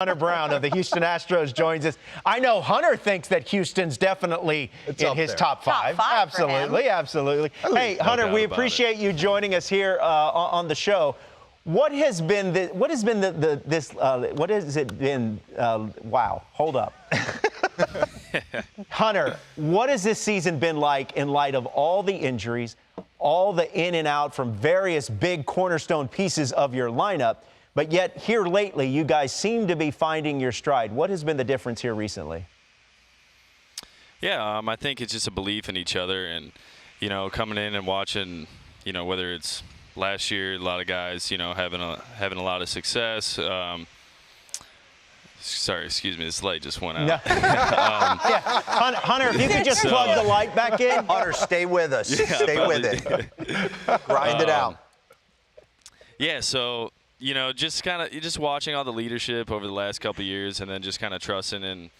Hunter Brown of the Houston Astros joins us. I know Hunter thinks that Houston's definitely in his top five. Absolutely, absolutely. Hey, Hunter, we appreciate you joining us here on the show. What has been wow, hold up. Hunter, what has this season been like in light of all the injuries, all the in and out from various big cornerstone pieces of your lineup? But yet here lately, you guys seem to be finding your stride. What has been the difference here recently? Yeah, I think it's just a belief in each other, and coming in and watching, whether it's last year, a lot of guys, having a lot of success. Sorry, excuse me, this light just went out. Yeah, Hunter, if you could just plug the light back in. Hunter, stay with us. Yeah, stay with it. Grind it out. Yeah, so just watching all the leadership over the last couple of years, and then just kind of trusting in,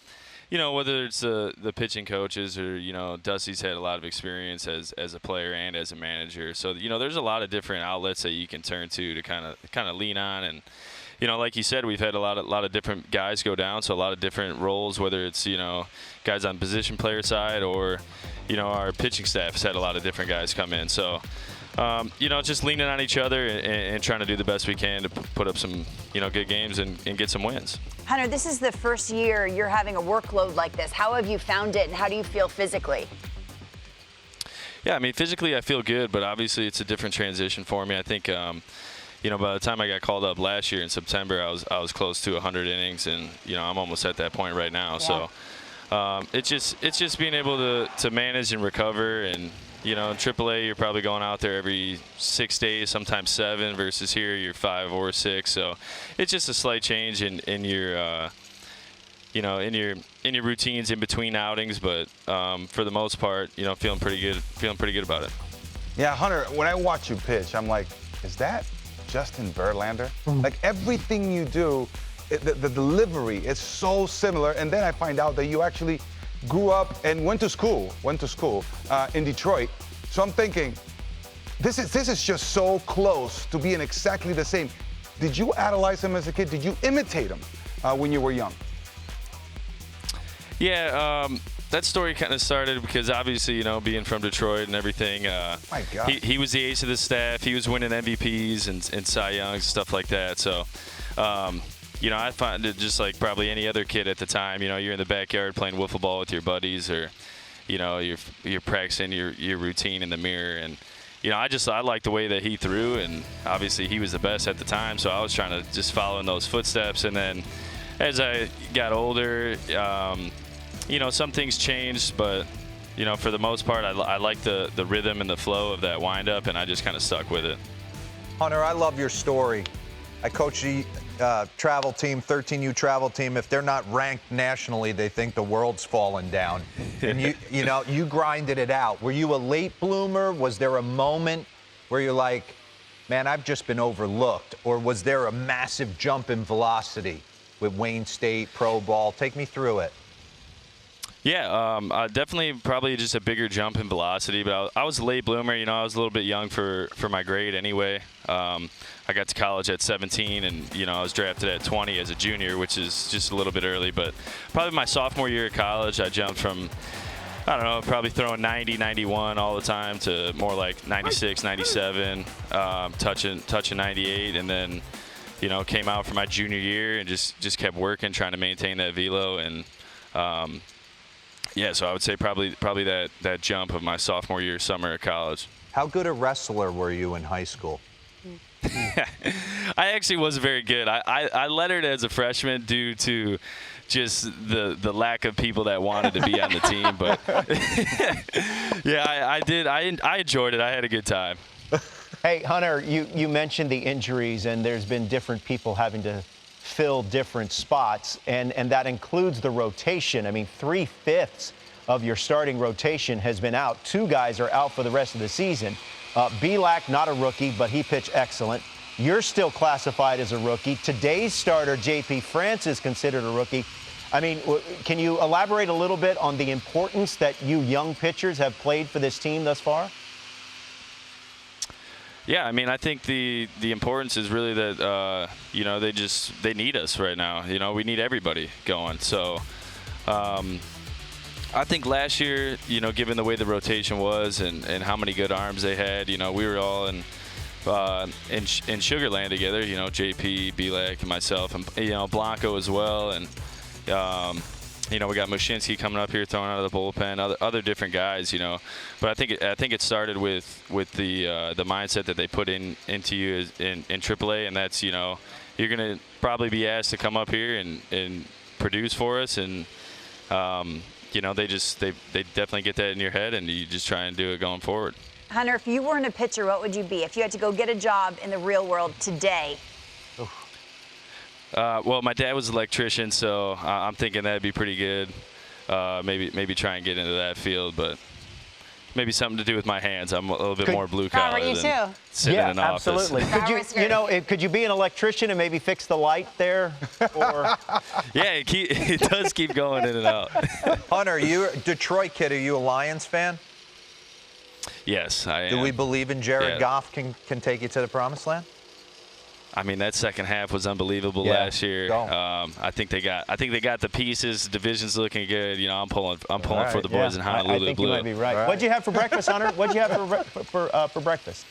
whether it's the pitching coaches or Dusty's had a lot of experience as a player and as a manager. So there's a lot of different outlets that you can turn to kind of lean on. And like you said, we've had a lot of different guys go down, so a lot of different roles, whether it's guys on position player side or our pitching staff has had a lot of different guys come in. So just leaning on each other and trying to do the best we can to put up some good games and get some wins. Hunter, this is the first year you're having a workload like this. How have you found it, and how do you feel physically? Yeah, I mean, physically I feel good, but obviously it's a different transition for me. I think by the time I got called up last year in September, I was close to 100 innings, and I'm almost at that point right now. Yeah. So it's just being able to manage and recover. And in AAA, you're probably going out there every 6 days, sometimes 7, versus here you're 5 or 6. So it's just a slight change in your in your routines in between outings. But for the most part, feeling pretty good about it. Yeah, Hunter, when I watch you pitch, I'm like, is that Justin Verlander? Like everything you do, the delivery is so similar. And then I find out that you actually grew up and went to school in Detroit. So I'm thinking, this is just so close to being exactly the same. Did you idolize him as a kid? Did you imitate him when you were young? Yeah, that story kind of started because obviously, being from Detroit and everything, my God. He was the ace of the staff. He was winning MVPs and Cy Youngs, stuff like that. So, I find it just like probably any other kid at the time. You're in the backyard playing wiffle ball with your buddies, or you're practicing your routine in the mirror. And I like the way that he threw, and obviously he was the best at the time. So I was trying to just follow in those footsteps. And then as I got older, some things changed, but for the most part, I like the rhythm and the flow of that windup, and I just kind of stuck with it. Hunter, I love your story. I coach the travel team, 13U travel team. If they're not ranked nationally, they think the world's fallen down. And you grinded it out. Were you a late bloomer? Was there a moment where you're like, man, I've just been overlooked? Or was there a massive jump in velocity with Wayne State, pro ball? Take me through it. Yeah, definitely probably just a bigger jump in velocity, but I was a late bloomer. I was a little bit young for my grade anyway. I got to college at 17, and I was drafted at 20 as a junior, which is just a little bit early. But probably my sophomore year of college, I jumped from, I don't know, probably throwing 90, 91 all the time to more like 96, 97, touching 98, and then came out for my junior year and just kept working, trying to maintain that velo. And yeah, so I would say probably that jump of my sophomore year, summer of college. How good a wrestler were you in high school? I actually wasn't very good. I lettered as a freshman due to just the lack of people that wanted to be on the team. But yeah, I did. I enjoyed it. I had a good time. Hey, Hunter, you mentioned the injuries, and there's been different people having to fill different spots, and that includes the rotation. I mean, 3/5 of your starting rotation has been out. 2 guys are out for the rest of the season. Belak, not a rookie, but he pitched excellent. You're still classified as a rookie. Today's starter, J.P. France, is considered a rookie. I mean, can you elaborate a little bit on the importance that you young pitchers have played for this team thus far? Yeah, I mean, I think the importance is really that you know, they need us right now. You know, we need everybody going. So I think last year, you know, given the way the rotation was and how many good arms they had, you know, we were all in Sugar Land together. You know, JP, Belak, and myself, and you know, Blanco as well, and you know, we got Mushinski coming up here throwing out of the bullpen, other different guys, you know. But I think it started with the mindset that they put into you in AAA, and that's, you know, you're gonna probably be asked to come up here and produce for us, and you know, they definitely get that in your head, and you just try and do it going forward. Hunter, if you weren't a pitcher, what would you be? If you had to go get a job in the real world today? Well, my dad was an electrician, so I'm thinking that'd be pretty good. Maybe try and get into that field, but maybe something to do with my hands. I'm a little bit more blue collar than sitting in an office. Absolutely. Could you be an electrician and maybe fix the light there? Or Yeah, it does keep going in and out. Hunter, you're a Detroit kid. Are you a Lions fan? Yes, I am. Do we believe in Jared Yeah. Goff can take you to the promised land? I mean, that second half was unbelievable Yeah, last year. go. I think they got the pieces. Division's looking good. You know, I'm pulling right, for the boys in Honolulu I think Blue. you might be right. Right. What'd you have for breakfast, Hunter? What'd you have for breakfast?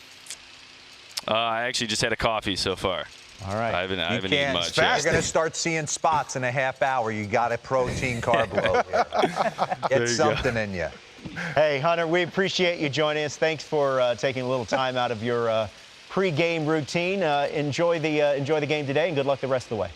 I actually just had a coffee so far. All right. I haven't eaten much. You're yet. going to start seeing spots in a half hour. You got a protein carb load here. Get something in you. Hey, Hunter, we appreciate you joining us. Thanks for taking a little time out of your pre-game routine. Enjoy the game today, and good luck the rest of the way.